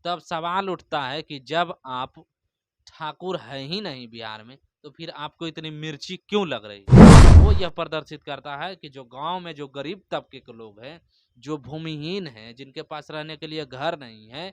तब सवाल उठता है कि जब आप ठाकुर है ही नहीं बिहार में, तो फिर आपको इतनी मिर्ची क्यों लग रही है? वो यह प्रदर्शित करता है कि जो गांव में जो गरीब तबके के लोग हैं, जो भूमिहीन हैं, जिनके पास रहने के लिए घर नहीं है,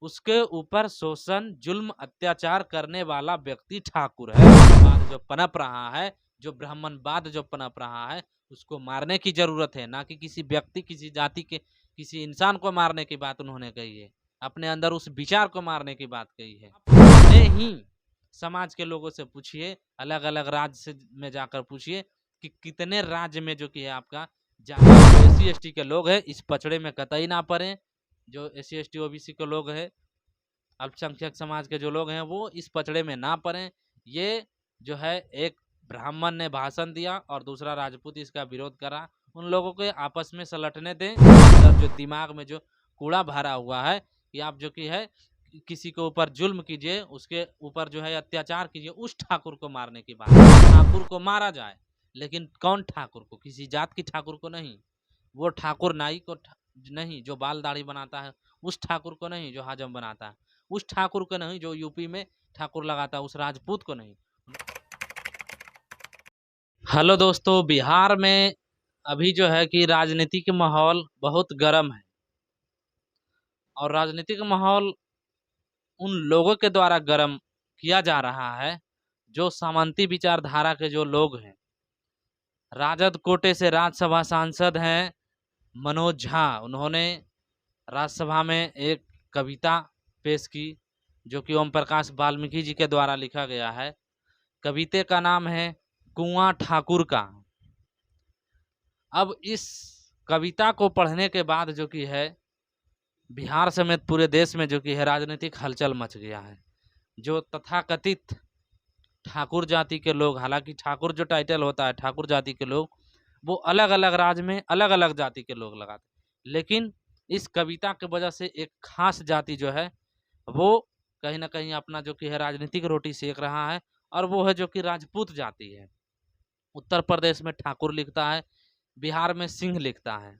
उसके ऊपर शोषण, जुल्म, अत्याचार करने वाला व्यक्ति ठाकुर है। बाद जो पनप रहा है, जो ब्राह्मणवाद जो पनप रहा है, उसको मारने की जरूरत है, ना कि किसी व्यक्ति, किसी जाति के, किसी इंसान को मारने की बात उन्होंने कही है। अपने अंदर उस विचार को मारने की बात कही है। अपने ही समाज के लोगों से पूछिए, अलग अलग राज्य से में जाकर पूछिए कि कितने राज्य में जो कि है आपका एससी एसटी के लोग हैं, इस पचड़े में कतई ना पड़े। जो एससी एसटी ओबीसी के लोग हैं, अल्पसंख्यक समाज के जो लोग हैं, वो इस पचड़े में ना पड़े। ये जो है एक ब्राह्मण ने भाषण दिया और दूसरा राजपूत इसका विरोध करा। उन लोगों को आपस में सलटने दें। जो दिमाग में जो कूड़ा भरा हुआ है कि आप जो कि है किसी के ऊपर जुल्म कीजिए, उसके ऊपर जो है अत्याचार कीजिए, उस ठाकुर को मारने की बात। ठाकुर को मारा जाए, लेकिन कौन ठाकुर को? किसी जात की ठाकुर को नहीं। वो ठाकुर नाई को नहीं जो बाल दाढ़ी बनाता है, उस ठाकुर को नहीं जो हजम बनाता है, उस ठाकुर को नहीं जो यूपी में ठाकुर लगाता है, उस राजपूत को नहीं। हेलो दोस्तों, बिहार में अभी जो है कि राजनीतिक माहौल बहुत गर्म है, और राजनीतिक माहौल उन लोगों के द्वारा गर्म किया जा रहा है जो सामंती विचारधारा के जो लोग हैं। राजद कोटे से राज्यसभा सांसद हैं मनोज झा। उन्होंने राज्यसभा में एक कविता पेश की जो कि ओम प्रकाश वाल्मीकि जी के द्वारा लिखा गया है। कविते का नाम है कुआं ठाकुर का। अब इस कविता को पढ़ने के बाद जो कि है बिहार समेत पूरे देश में जो कि है राजनीतिक हलचल मच गया है। जो तथाकथित ठाकुर जाति के लोग, हालांकि ठाकुर जो टाइटल होता है ठाकुर जाति के लोग, वो अलग अलग राज्य में अलग अलग जाति के लोग लगाते, लेकिन इस कविता की वजह से एक खास जाति जो है वो कहीं ना कहीं अपना जो कि है राजनीतिक रोटी सेक रहा है, और वो है जो कि राजपूत जाति है। उत्तर प्रदेश में ठाकुर लिखता है, बिहार में सिंह लिखता है।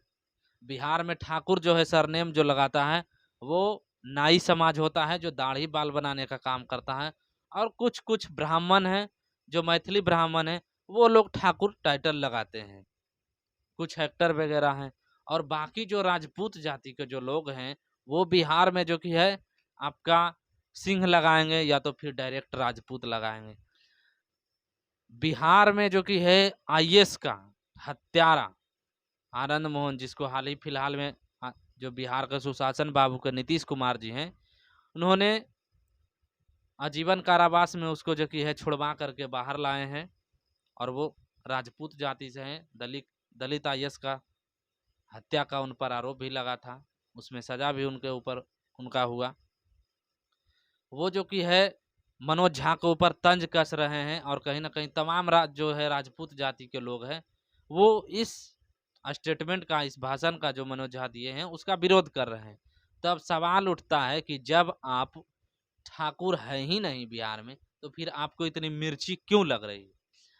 बिहार में ठाकुर जो है सरनेम जो लगाता है वो नाई समाज होता है, जो दाढ़ी बाल बनाने का काम करता है। और कुछ कुछ ब्राह्मण हैं, जो मैथिली ब्राह्मण हैं, वो लोग ठाकुर टाइटल लगाते हैं, कुछ हेक्टर वगैरह हैं। और बाकी जो राजपूत जाति के जो लोग हैं, वो बिहार में जो कि है आपका सिंह लगाएंगे या तो फिर डायरेक्ट राजपूत लगाएंगे। बिहार में जो कि है आईएएस का हत्यारा आनंद मोहन, जिसको हाल ही फिलहाल में जो बिहार का सुशासन बाबू के नीतीश कुमार जी हैं, उन्होंने आजीवन कारावास में उसको जो कि है छुड़वा करके बाहर लाए हैं। और वो राजपूत जाति से हैं। दलित आईएएस का हत्या का उन पर आरोप भी लगा था, उसमें सजा भी उनके ऊपर उनका हुआ। वो जो कि है मनोज झा के ऊपर तंज कस रहे हैं, और कहीं ना कहीं तमाम जो है राजपूत जाति के लोग हैं, वो इस स्टेटमेंट का, इस भाषण का जो मनोज झा दिए हैं उसका विरोध कर रहे हैं। तब सवाल उठता है कि जब आप ठाकुर है ही नहीं बिहार में, तो फिर आपको इतनी मिर्ची क्यों लग रही है?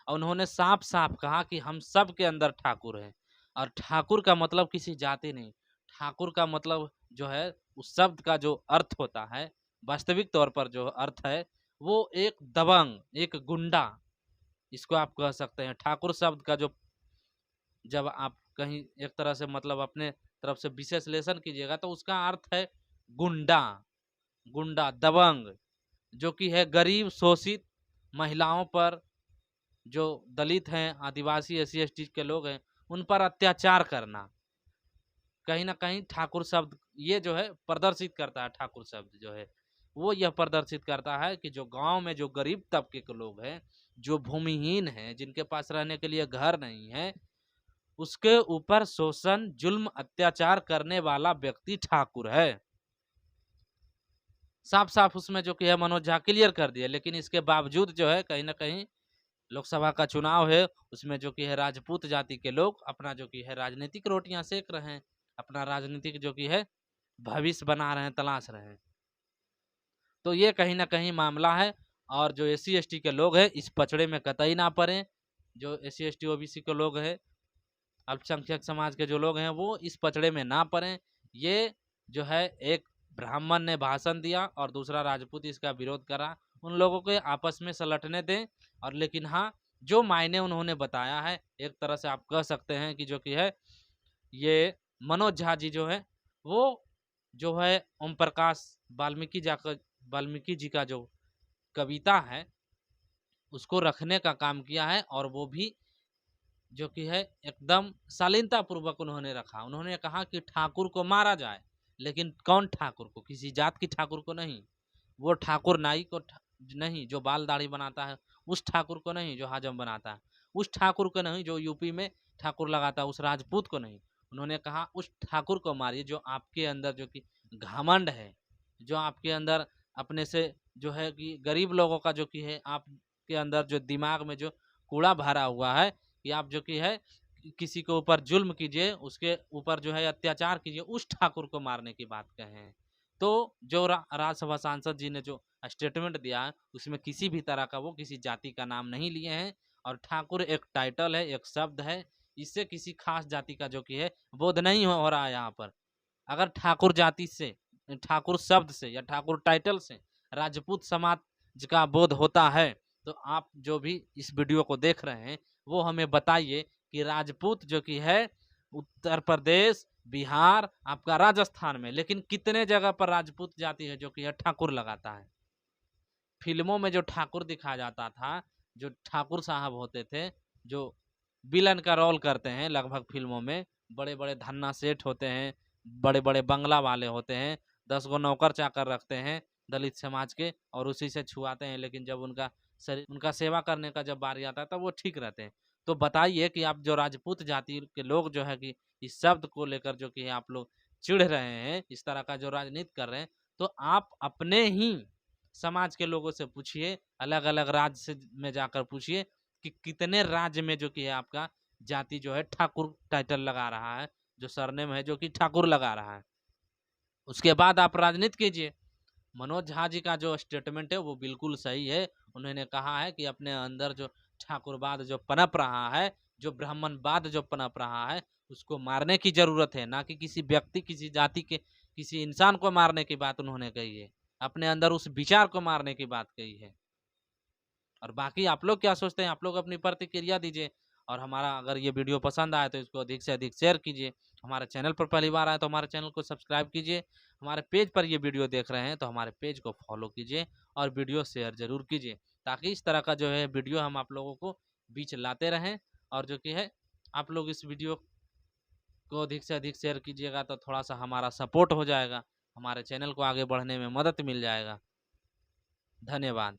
और उन्होंने साफ साफ कहा कि हम सब के अंदर ठाकुर है, और ठाकुर का मतलब किसी जाति नहीं। ठाकुर का मतलब जो है उस शब्द का जो अर्थ होता है, वास्तविक तौर पर जो अर्थ है, वो एक दबंग, एक गुंडा, इसको आप कह सकते हैं। ठाकुर शब्द का जो, जब आप कहीं एक तरह से मतलब अपने तरफ से विश्लेषण कीजिएगा तो उसका अर्थ है गुंडा, गुंडा, दबंग, जो कि है गरीब शोषित महिलाओं पर, जो दलित हैं, आदिवासी, एससी एसटी के लोग हैं, उन पर अत्याचार करना। कहीं ना कहीं ठाकुर शब्द ये जो है प्रदर्शित करता है। ठाकुर शब्द जो है वो यह प्रदर्शित करता है कि जो गांव में जो गरीब तबके के लोग हैं, जो भूमिहीन हैं, जिनके पास रहने के लिए घर नहीं है, उसके ऊपर शोषण, जुल्म, अत्याचार करने वाला व्यक्ति ठाकुर है। साफ साफ उसमें जो कि है मनोज झा क्लियर कर दिया। लेकिन इसके बावजूद जो है कहीं ना कहीं लोकसभा का चुनाव है, उसमें जो कि है राजपूत जाति के लोग अपना जो कि है राजनीतिक रोटियां सेक रहे हैं, अपना राजनीतिक जो कि है भविष्य बना रहे हैं, तलाश रहे हैं। तो ये कहीं ना कहीं मामला है। और जो एससी एसटी के लोग हैं इस पचड़े में कतई ना पड़े। जो एससी एसटी ओबीसी के लोग हैं, अल्पसंख्यक समाज के जो लोग हैं, वो इस पचड़े में ना पड़े। ये जो है एक ब्राह्मण ने भाषण दिया और दूसरा राजपूत इसका विरोध करा। उन लोगों को आपस में सलटने दें। और लेकिन हाँ, जो मायने उन्होंने बताया है, एक तरह से आप कह सकते हैं कि जो कि है ये मनोज झा जी जो है वो जो है ओम प्रकाश वाल्मीकि जी का जो कविता है उसको रखने का काम किया है। और वो भी जो कि है एकदम शालीनता पूर्वक उन्होंने रखा। उन्होंने कहा कि ठाकुर को मारा जाए, लेकिन कौन ठाकुर को? किसी जात की ठाकुर को नहीं। वो ठाकुर नाई को नहीं जो बाल दाढ़ी बनाता है, उस ठाकुर को नहीं जो हजम बनाता है, उस ठाकुर को नहीं जो यूपी में ठाकुर लगाता है, उस राजपूत को नहीं। उन्होंने कहा उस ठाकुर को मारिए जो आपके अंदर जो कि घमंड है, जो आपके अंदर अपने से जो है कि गरीब लोगों का जो कि है आपके अंदर जो दिमाग में जो कूड़ा भरा हुआ है कि आप जो कि है किसी के ऊपर जुल्म कीजिए, उसके ऊपर जो है अत्याचार कीजिए, उस ठाकुर को मारने की बात कहे हैं। तो जो राज्यसभा सांसद जी ने जो स्टेटमेंट दिया है उसमें किसी भी तरह का वो किसी जाति का नाम नहीं लिए हैं। और ठाकुर एक टाइटल है, एक शब्द है, इससे किसी खास जाति का जो कि है बोध नहीं हो रहा है यहाँ पर। अगर ठाकुर जाति से, ठाकुर शब्द से या ठाकुर टाइटल से राजपूत समाज का बोध होता है तो आप जो भी इस वीडियो को देख रहे हैं वो हमें बताइए कि राजपूत जो कि है उत्तर प्रदेश, बिहार, आपका राजस्थान में, लेकिन कितने जगह पर राजपूत जाति है जो कि है ठाकुर लगाता है। फिल्मों में जो ठाकुर दिखाया जाता था, जो ठाकुर साहब होते थे, जो विलन का रोल करते हैं लगभग फिल्मों में, बड़े बड़े धन्ना सेठ होते हैं, बड़े बड़े बंगला वाले होते हैं, 10 गो नौकर चाकर रखते हैं दलित समाज के और उसी से छुआते हैं। लेकिन जब उनका सेवा करने का जब बारी आता है तब वो ठीक रहते हैं। तो बताइए कि आप जो राजपूत जाति के लोग जो है कि इस शब्द को लेकर जो कि आप लोग चिढ़ रहे हैं, इस तरह का जो राजनीति कर रहे हैं, तो आप अपने ही समाज के लोगों से पूछिए, अलग अलग राज्य से में जाकर पूछिए कि कितने राज्य में जो कि है आपका जाति जो है ठाकुर टाइटल लगा रहा है, जो सरनेम है जो कि ठाकुर लगा रहा है। उसके बाद आप राजनीति कीजिए। मनोज झा जी का जो स्टेटमेंट है वो बिल्कुल सही है। उन्होंने कहा है कि अपने अंदर जो ठाकुरवाद जो पनप रहा है, जो ब्राह्मणवाद जो पनप रहा है, उसको मारने की जरूरत है, ना कि किसी व्यक्ति, किसी जाति के, किसी इंसान को मारने की बात उन्होंने कही है। अपने अंदर उस विचार को मारने की बात कही है। और बाकी आप लोग क्या सोचते हैं? आप लोग अपनी प्रतिक्रिया दीजिए। और हमारा अगर ये वीडियो पसंद आए तो इसको अधिक से अधिक शेयर कीजिए। हमारे चैनल पर पहली बार आए तो हमारे चैनल को सब्सक्राइब कीजिए। हमारे पेज पर ये वीडियो देख रहे हैं तो हमारे पेज को फॉलो कीजिए और वीडियो शेयर जरूर कीजिए, ताकि इस तरह का जो है वीडियो हम आप लोगों को बीच लाते रहें। और जो कि है आप लोग इस वीडियो को अधिक से अधिक शेयर कीजिएगा तो थोड़ा सा हमारा सपोर्ट हो जाएगा, हमारे चैनल को आगे बढ़ने में मदद मिल जाएगा। धन्यवाद।